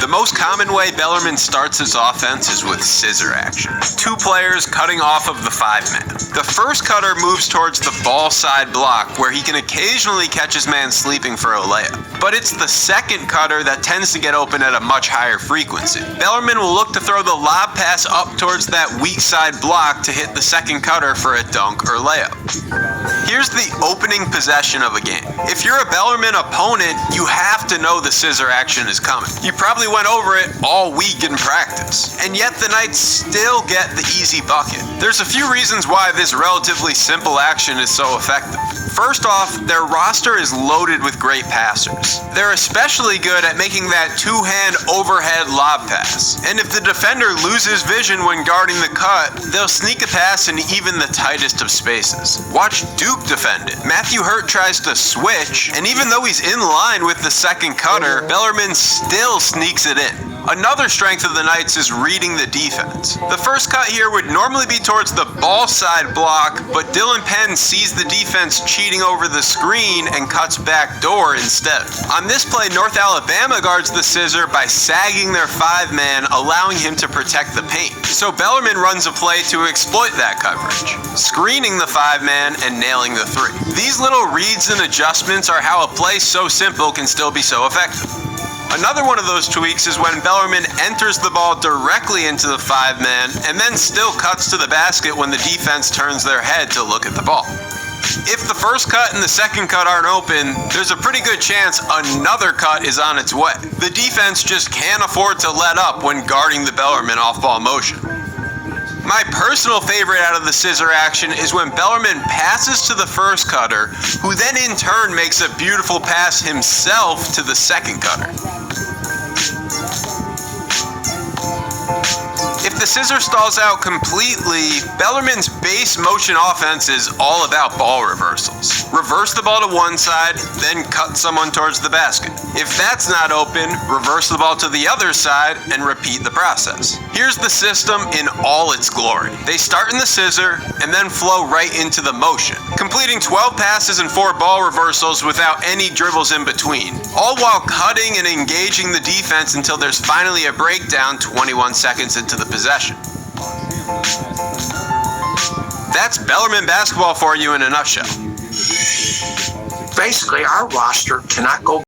The most common way Bellarmine starts his offense is with scissor action. Two players cutting off of the five-man. The first cutter moves towards the ball side block, where he can occasionally catch his man sleeping for a layup. But it's the second cutter that tends to get open at a much higher frequency. Bellarmine will look to throw the lob pass up towards that weak side block to hit the second cutter for a dunk or layup. Here's the opening possession of a game. If you're a Bellarmine opponent, you have to know the scissor action is coming. You probably went over it all week in practice, and yet the Knights still get the easy bucket. There's a few reasons why this relatively simple action is so effective. First off, their roster is loaded with great passers. They're especially good at making that two-hand overhead lob pass. And if the defender loses vision when guarding the cut, they'll sneak a pass in even the tightest of spaces. Watch Duke defend it. Matthew Hurt tries to switch, and even though he's in line with the second cutter, Bellarmine still sneaks it in. Another strength of the Knights is reading the defense. The first cut here would normally be towards the ball side block, but Dylan Penn sees the defense cheating over the screen and cuts back door instead. On this play, North Alabama guards the scissor by sagging their five-man, allowing him to protect the paint. So Bellarmine runs a play to exploit that coverage, screening the five-man and nailing the three. These little reads and adjustments are how a play so simple can still be so effective. Another one of those tweaks is when Bellarmine enters the ball directly into the five-man and then still cuts to the basket when the defense turns their head to look at the ball. If the first cut and the second cut aren't open, there's a pretty good chance another cut is on its way. The defense just can't afford to let up when guarding the Bellarmine off-ball motion. My personal favorite out of the scissor action is when Bellarmine passes to the first cutter, who then in turn makes a beautiful pass himself to the second cutter. If the scissor stalls out completely, Bellarmine's base motion offense is all about ball reversals. Reverse the ball to one side, then cut someone towards the basket. If that's not open, reverse the ball to the other side and repeat the process. Here's the system in all its glory. They start in the scissor and then flow right into the motion, completing 12 passes and 4 ball reversals without any dribbles in between, all while cutting and engaging the defense until there's finally a breakdown 21 seconds into the possession. That's Bellarmine basketball for you in a nutshell. Basically, our roster cannot go